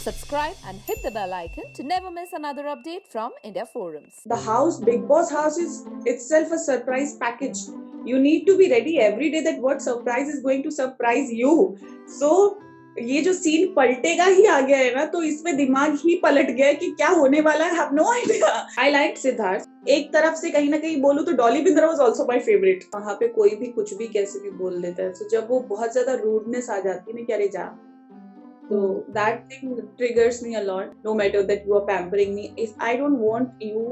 subscribe and hit the bell icon to never miss another update from India Forums. The house, Big Boss house, is itself a surprise package. You need to be ready every day that what surprise is going to surprise you. So ये जो scene पलटेगा ही आ गया है ना, तो इसमें दिमाग ही पलट गया कि क्या होने वाला है. Have no idea. I like Siddharth. एक तरफ से कहीं ना कहीं बोलूं तो Dolly Bindra was also my favourite. वहां पे कोई भी कुछ भी कैसे भी बोल देता है. तो जब वो बहुत ज्यादा रूडनेस आ जाती है ना, क्या रे जा, so that thing triggers me a lot. No matter that you are pampering me, if I don't want you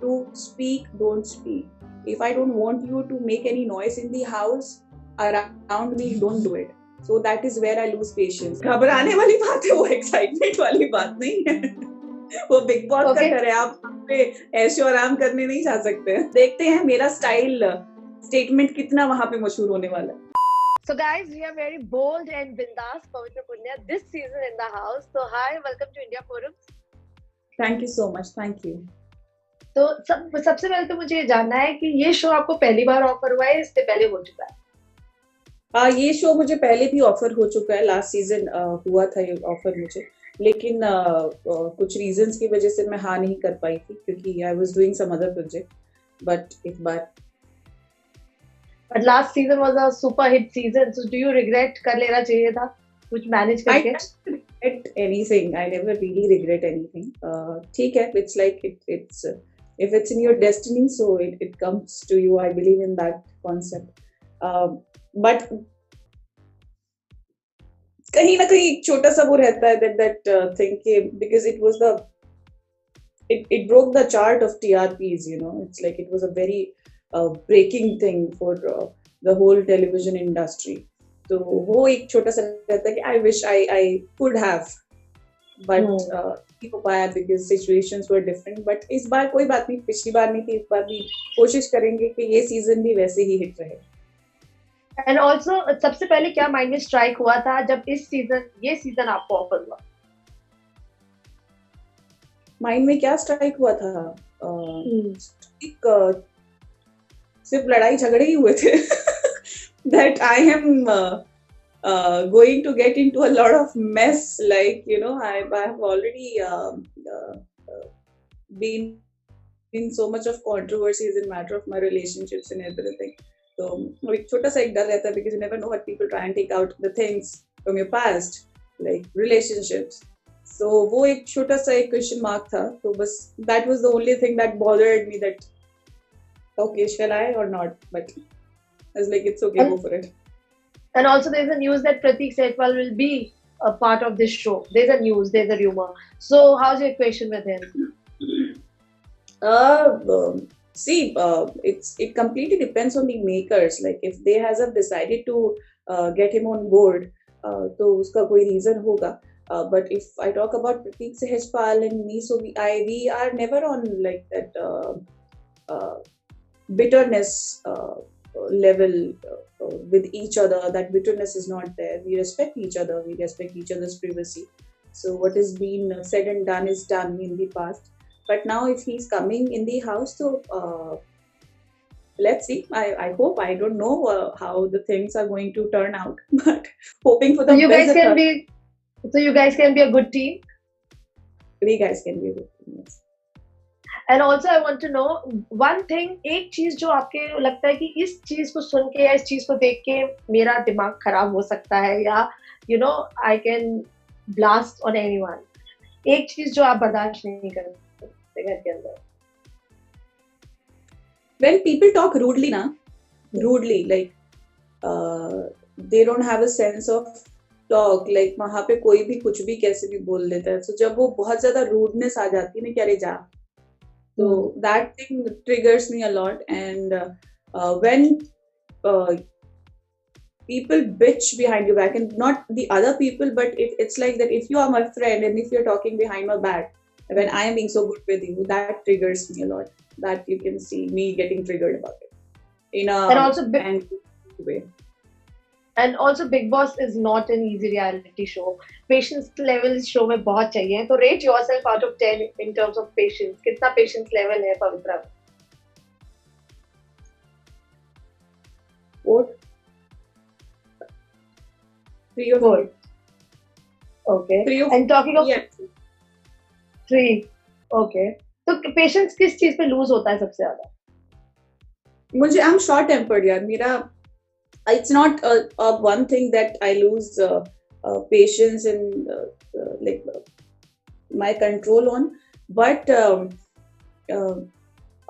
to speak, don't speak. If I don't want you to make any noise in the house around me, don't do it. So that is where I lose patience. घबराने वाली बात है वो, excitement वाली बात नहीं है. वो बिग बॉस का तरह है, आप पे ऐशो आराम करने नहीं जा सकते. देखते हैं मेरा स्टाइल स्टेटमेंट कितना वहां पे मशहूर होने वाला है. So guys, we are very bold and bindas Pavitra Punya this season in the house. So hi, welcome to India Forums. Thank you so much. Thank you. तो सबसे पहले तो मुझे ये जानना है कि ये शो आपको पहली बार ऑफर हुआ है, इससे पहले हो चुका है? ये शो मुझे पहले भी ऑफर हो चुका है. लास्ट सीजन हुआ था ये ऑफर मुझे, लेकिन कुछ रीजंस की वजह से मैं हाँ नहीं कर पाई थी, क्योंकि I was doing some other project. But इस बार But last season was a super hit season. So do you regret कर लेना चाहिए था कुछ मैनेज करके? I don't regret anything. I never really regret anything. ठीक है, it's like it's if it's in your destiny, so it comes to you. I believe in that concept. But कहीं ना कहीं एक छोटा सा वो रहता है that thing कि because it was it broke the chart of TRPs. You know, it's like it was a very breaking thing for the whole television industry. तो वो एक छोटा सा रहता है कि I wish I could have, but नहीं हो पाया because situations were different. But इस बार कोई बात नहीं, पिछली बार नहीं थी, इस बार भी कोशिश करेंगे कि ये सीजन भी वैसे ही हिट रहे. And also सबसे पहले क्या माइंड में स्ट्राइक हुआ था जब ये सीजन आपको ऑफर हुआ? माइंड में क्या स्ट्राइक हुआ था? सिर्फ लड़ाई झगड़े ही हुए थे. that I am going to get into a lot of mess. Like, you know, I have already been in so much of controversies in matter of my relationships and everything. So एक छोटा सा एक डर रहता है because you never know what people try and take out the things from your past, like relationships. So वो एक छोटा सा एक question mark था. तो बस that was the only thing that bothered me, that okay, shall I or not? But I was like, it's okay, go for it. And also there's a news that Pratik Sehwal will be a part of this show. There's a rumor. So how's your equation with him? It completely depends on the makers. Like if they have decided to get him on board, तो उसका कोई reason होगा. But if I talk about Pratik Sehwal and me, so we are never on like that bitterness level with each other. That bitterness is not there. We respect each other. We respect each other's privacy. So what has been said and done is done in the past. But now if he's coming in the house, so let's see. I hope. I don't know how the things are going to turn out, but hoping for the best. So you guys can be a good team? We guys can be a good team, yes. And also I want to know one thing, एक चीज जो आपके लगता है कि इस चीज को सुन के या इस चीज को देख के मेरा दिमाग खराब हो सकता है, या you know I can blast on anyone. एक चीज जो आप बर्दाश्त नहीं कर सकते घर के अंदर. When people talk rudely like they don't have a sense of talk. Like वहाँ पे कोई भी कुछ भी कैसे भी बोल देता है. So जब वो बहुत ज्यादा rudeness आ जाती है ना, क्या रे जा, so that thing triggers me a lot. And when people bitch behind your back, and not the other people, but it's like that if you are my friend and if you're talking behind my back when I am being so good with you, that triggers me a lot. That you can see me getting triggered about it in a angry way. And also Big Boss is not an easy reality show. Patience level इस show में बहुत चाहिए. तो rate yourself out of 10 in terms of patience. कितना patience level है पवित्रा? 4. 3 or 4. Okay. 3 or And talking of yeah. 3, okay. तो patience किस चीज पे लूज होता है सबसे ज्यादा? मुझे आई एम शॉर्ट टेम्पर्ड यार. मेरा it's not a one thing that I lose patience and like my control on, but uh,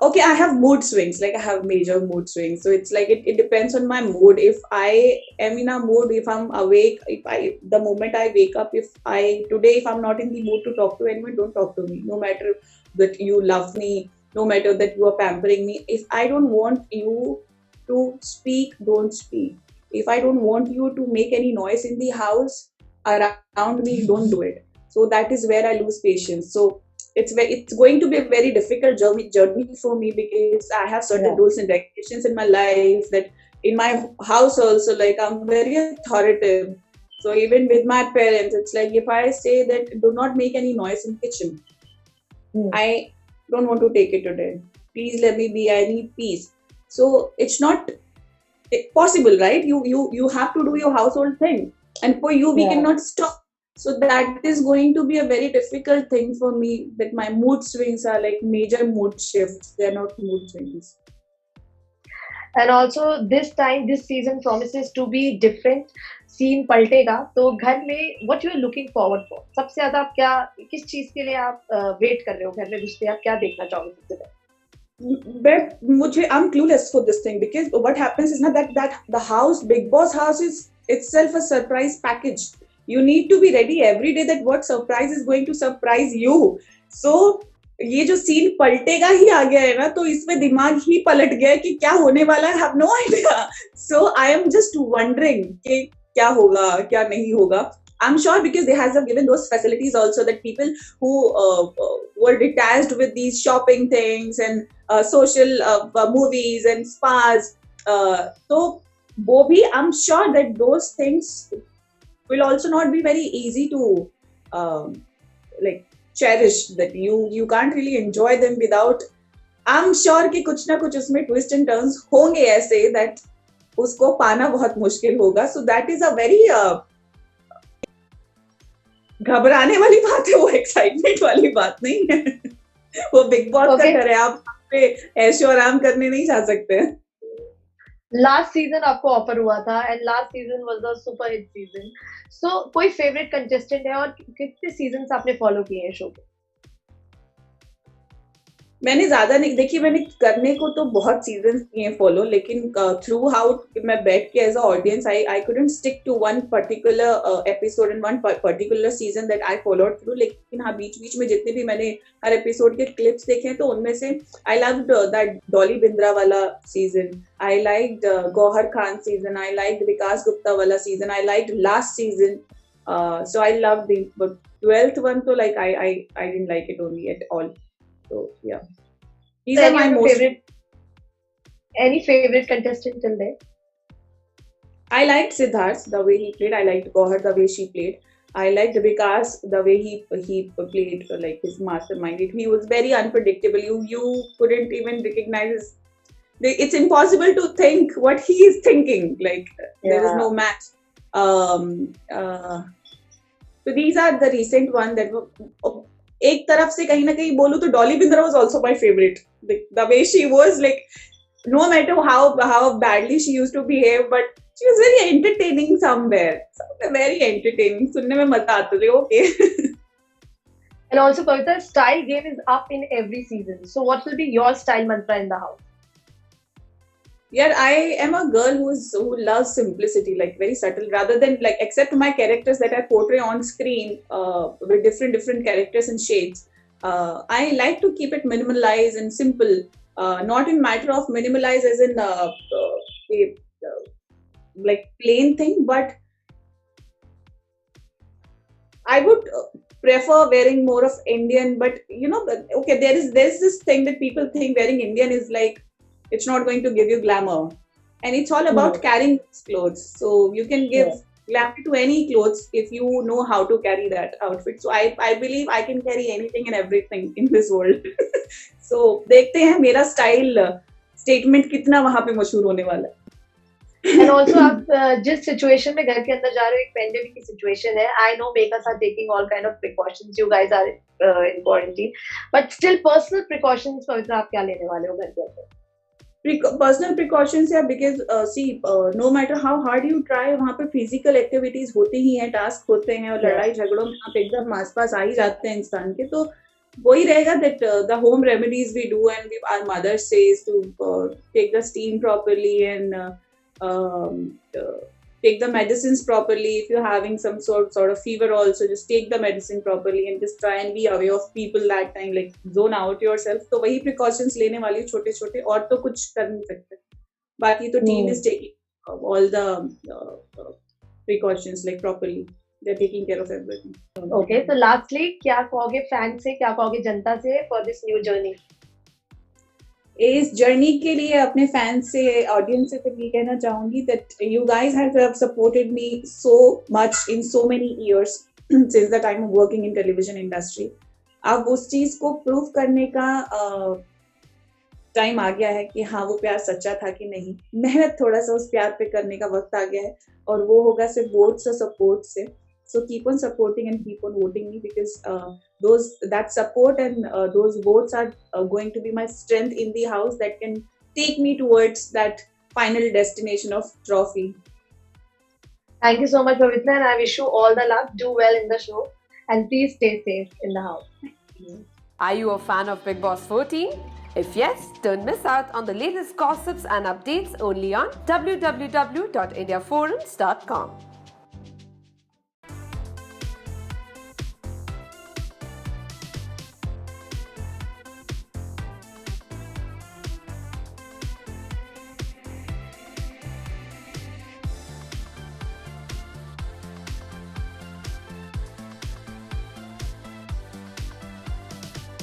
okay, I have mood swings. Like I have major mood swings, so it's like it depends on my mood. If I am in a mood, if I'm awake, if I the moment I wake up, if I'm not in the mood to talk to anyone, don't talk to me. No matter that you love me, no matter that you are pampering me. If I don't want you to speak, don't speak. If I don't want you to make any noise in the house around me, don't do it. So that is where I lose patience. So it's going to be a very difficult journey for me, because I have certain rules and regulations in my life, that in my house also, like I'm very authoritative. So even with my parents, it's like if I say that do not make any noise in kitchen, I don't want to take it today. Please let me be. I need peace. So it's not possible, right? You have to do your household thing, and for you we cannot stop. So that is going to be a very difficult thing for me, that my mood swings are like major mood shifts. They're not mood swings. And also this time, this season promises to be different. Scene पलटेगा तो घर में what you are looking forward for? सबसे ज्यादा आप क्या, किस चीज के लिए आप वेट कर रहे हो? घर में घुसते आप क्या देखना चाहोगे सबसे पहले? But I'm clueless for this thing, because what happens is not that the house, Big Boss house, is itself a surprise package. You need to be ready every day that what surprise is going to surprise you. So ये जो scene पलटेगा ही आ गया है ना, तो इसमें दिमाग ही पलट गया है कि क्या होने वाला है. have no idea. So I am just wondering कि क्या होगा, क्या नहीं होगा. I'm sure because they have given those facilities also, that people who were detached with these shopping things and social movies and spas. So wo bhi, I'm sure that those things will also not be very easy to like cherish, that you can't really enjoy them without. I'm sure कि कुछ ना कुछ उसमें twist and turns होंगे ऐसे that उसको पाना बहुत मुश्किल होगा. So that is a very घबराने वाली बात है, वो एक्साइटमेंट वाली बात नहीं है. वो बिग बॉस का घर है, आप पे ऐशो आराम करने नहीं जा सकते. लास्ट सीजन आपको ऑफर हुआ था and last season was the super hit season. So कोई फेवरेट कंटेस्टेंट है और कितने सीजन्स आपने फॉलो किए हैं शो पे? मैंने ज्यादा नहीं देखी. मैंने करने को तो बहुत सीजन किए फॉलो, लेकिन थ्रू आउट मैं बैठ के as a audience I couldn't stick to one particular episode and one particular season that I followed through. लेकिन हाँ, बीच बीच में जितने भी मैंने हर एपिसोड के क्लिप्स देखे हैं, तो उनमें से I loved that Dolly Bindra वाला season, I liked Gauahar Khan season, I liked Vikas Gupta वाला season, I liked last season. So I loved the, but 12th one, so like I didn't like it only at all. So yeah, these are my most favorite. Any favorite contestant till there? I liked Siddharth, the way he played. I liked Gauhar, the way she played. I liked Vikas, the way he played, like his mastermind. He was very unpredictable. You couldn't even recognize it's impossible to think what he is thinking. Like there is no match. So these are the recent one that were. एक तरफ से कहीं ना कहीं बोलूं तो Dolly Bindra was also my favorite. The way she was, like, no matter how badly she used to behave, but she was very entertaining somewhere. Very entertaining. सुनने में मजा आता था. Okay. And also, Kavita, style game is up in every season. So what will be your style mantra in the house? Yeah, I am a girl who loves simplicity, like very subtle, rather than like, except my characters that I portray on screen with different characters and shades. I like to keep it minimalized and simple, not in matter of minimalize as in like plain thing, but I would prefer wearing more of Indian. But you know, okay, there's this thing that people think wearing Indian is like, it's not going to give you glamour, and it's all about carrying clothes. So you can give glamour to any clothes if you know how to carry that outfit. So I believe I can carry anything and everything in this world. So देखते हैं मेरा style statement कितना वहाँ पे मशहूर होने वाला है. एंड ऑल्सो आप जिस सिचुएशन में घर के अंदर जा रहे हो, एक पेंडेमिक की सिचुएशन है. I know makers are taking all kind of precautions, you guys are in quarantine, but still personal precautions Pavitra आप क्या लेने वाले हो घर के अंदर? पर्सनल प्रिकॉशंस या because see no matter how hard you try, वहाँ पे फिजिकल एक्टिविटीज होती ही हैं, टास्क होते हैं, और लड़ाई झगड़ों में आप एकदम आसपास आ ही जाते हैं इंसान के. तो वही रहेगा that the home remedies we do, and our mother says to take the steam properly and take the medicines properly. If you're having some sort of fever also, just take the medicine properly and just try and be away of people that time, like zone out yourself. तो वही precautions लेने वाली छोटे छोटे, और तो कुछ कर नहीं सकते. बाकी तो team is taking all the precautions like properly. They're taking care of everything. Okay, so lastly, क्या कहोगे फैन से, क्या कहोगे जनता से for this new journey? इस जर्नी के लिए अपने फैंस से, ऑडियंस से तो ये कहना चाहूंगी that you guys have supported me so much in so many years since the time of working in television industry. अब उस चीज को प्रूव करने का टाइम आ गया है कि हाँ वो प्यार सच्चा था कि नहीं. मेहनत थोड़ा सा उस प्यार पे करने का वक्त आ गया है, और वो होगा सिर्फ वोट्स और सपोर्ट से. So keep on supporting and keep on voting me, because that support and those votes are going to be my strength in the house that can take me towards that final destination of trophy. Thank you so much, Pavitra, and I wish you all the luck. Do well in the show, and please stay safe in the house. Are you a fan of Bigg Boss 14? If yes, don't miss out on the latest gossips and updates only on www.indiaforums.com.